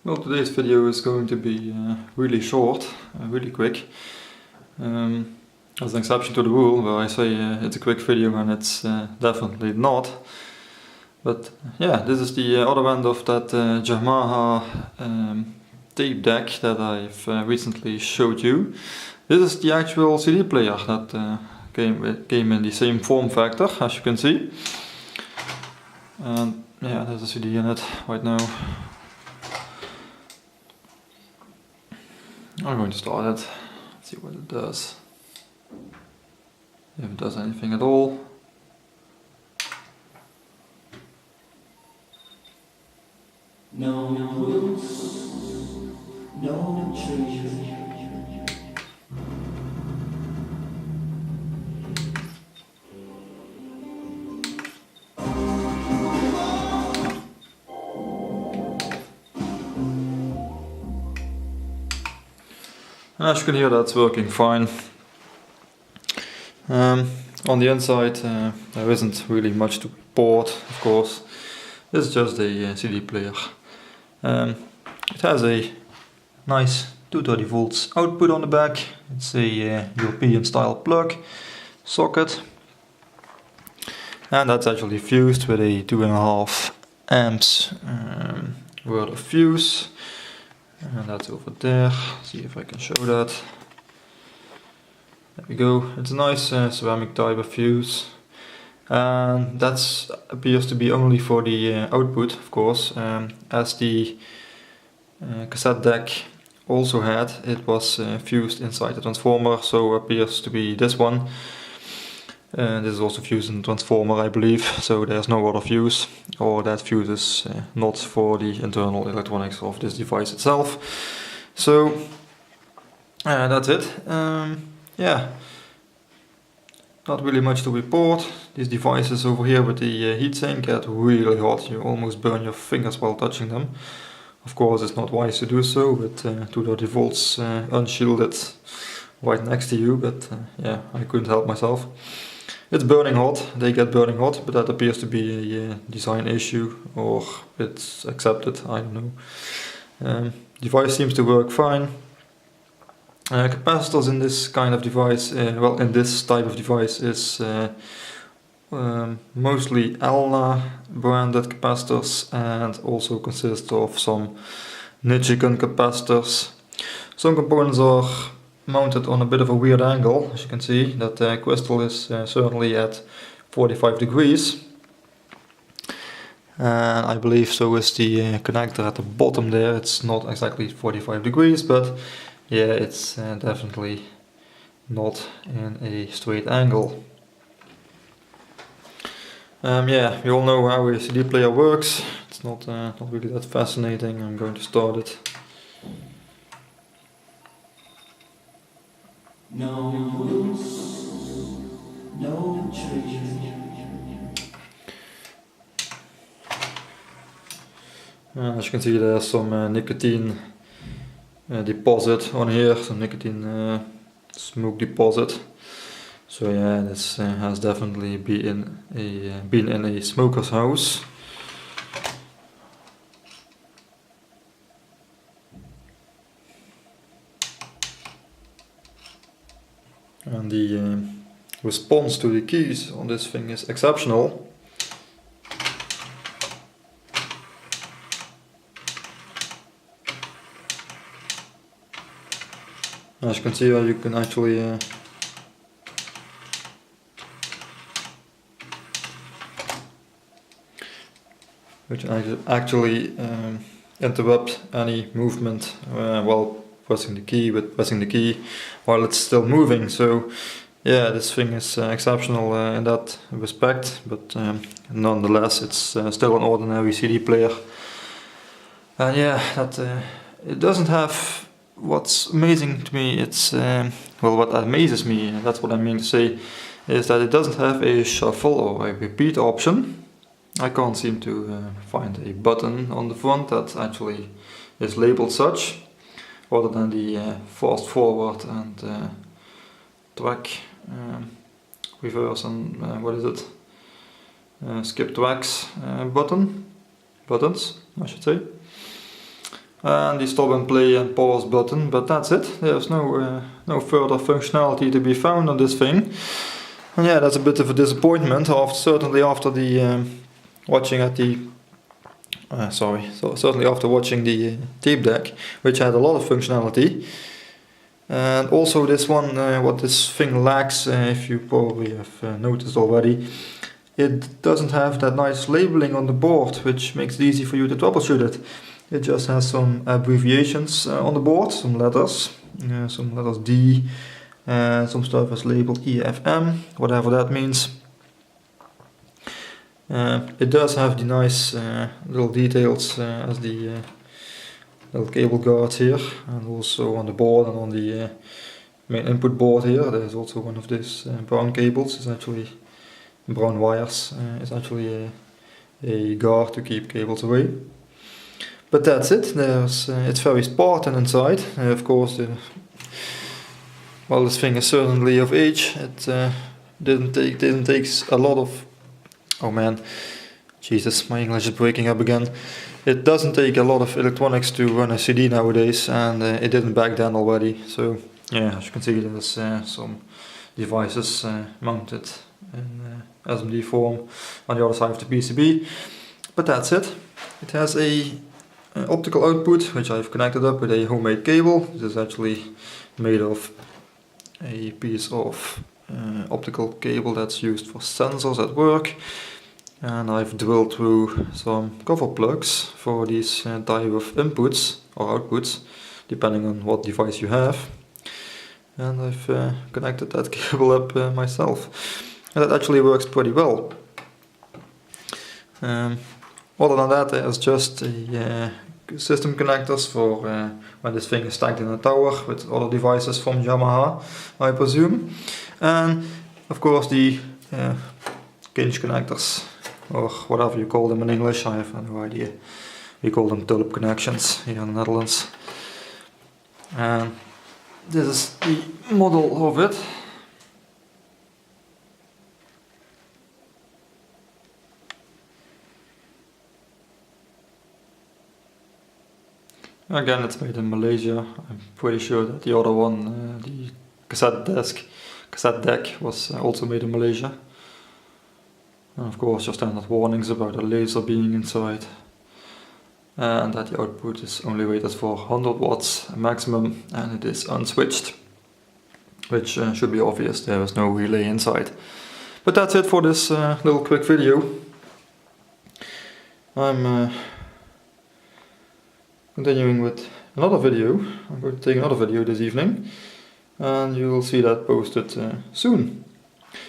Well, today's video is going to be really short, really quick. As an exception to the rule where I say it's a quick video and it's definitely not. But yeah, this is the other end of that Yamaha tape deck that I've recently showed you. This is the actual CD player that came in the same form factor, as you can see. And yeah, there's a CD in it right now. I'm going to start it, see what it does, if it does anything at all. No rules, no treasure. And as you can hear, that's working fine. On the inside there isn't really much to report, of course. It's just a CD player. It has a nice 230 volts output on the back. It's a European style plug socket. And that's actually fused with a 2.5 amps worth of fuse. And that's over there. See if I can show that. There we go. It's a nice ceramic type of fuse. And that appears to be only for the output, of course. As the cassette deck also had, it was fused inside the transformer, so appears to be this one. This is also fused in the transformer, I believe, so there's no other fuse, or that fuse is not for the internal electronics of this device itself. So that's it. Yeah, not really much to report. These devices over here with the heatsink get really hot. You almost burn your fingers while touching them. Of course, it's not wise to do so with 230 volts unshielded right next to you, but yeah, I couldn't help myself. It's burning hot, they get burning hot, but that appears to be a design issue, or it's accepted, I don't know. Device seems to work fine. Capacitors in this kind of device, well, in this type of device is mostly Elna branded capacitors, and also consists of some Nichikan capacitors. Some components are mounted on a bit of a weird angle. As you can see, that crystal is certainly at 45 degrees. And I believe so is the connector at the bottom there. It's not exactly 45 degrees, but yeah, it's definitely not in a straight angle. Yeah, we all know how a CD player works. It's not really that fascinating. I'm going to start it. No rules, no treasure. As you can see, there's some nicotine deposit on here, some nicotine smoke deposit. So yeah, this has definitely been in a smoker's house. And the response to the keys on this thing is exceptional. As you can see, you can actually interrupt any movement while pressing the key while it's still moving. So yeah, this thing is exceptional in that respect, but nonetheless it's still an ordinary CD player. And yeah, it doesn't have. What's amazing to me, well, what amazes me, that's what I mean to say, is that it doesn't have a shuffle or a repeat option. I can't seem to find a button on the front that actually is labeled such, other than the fast forward and track reverse and what is it? Skip tracks buttons, I should say. and the stop and play and pause button, but that's it. There's no further functionality to be found on this thing. And yeah, that's a bit of a disappointment, certainly after the watching the tape deck, which had a lot of functionality. And also this one, what this thing lacks, if you probably have noticed already, it doesn't have that nice labeling on the board, which makes it easy for you to troubleshoot it. It just has some abbreviations on the board, some letters D, some stuff is labeled EFM, whatever that means. It does have the nice little details as the little cable guards here, and also on the board and on the main input board here. There's also one of these brown cables. It's actually brown wires. It's actually a guard to keep cables away. But that's it. It's very Spartan inside. Of course, well, this thing is certainly of age. It didn't take a lot of. Oh man, Jesus, my English is breaking up again. It doesn't take a lot of electronics to run a CD nowadays, and it didn't back then already. So yeah, as you can see, there's some devices mounted in SMD form on the other side of the PCB. But that's it. It has a optical output, which I've connected up with a homemade cable. This is actually made of a piece of optical cable that's used for sensors at work, and I've drilled through some cover plugs for these type of inputs or outputs, depending on what device you have, and I've connected that cable up myself, and that actually works pretty well. Other than that, there's just a system connectors for when this thing is stacked in a tower with other devices from Yamaha, I presume. And of course the hinge connectors, or whatever you call them in English, I have no idea. We call them tulip connections here in the Netherlands. And this is the model of it. Again, it's made in Malaysia. I'm pretty sure that the other one, the cassette deck, was also made in Malaysia. And of course your standard warnings about a laser being inside. And that the output is only rated for 100 watts maximum, and it is unswitched. Which should be obvious, there is no relay inside. But that's it for this little quick video. I'm continuing with another video. I'm going to take another video this evening, and you will see that posted soon.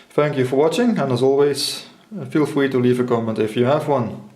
Thank you for watching, and as always, feel free to leave a comment if you have one.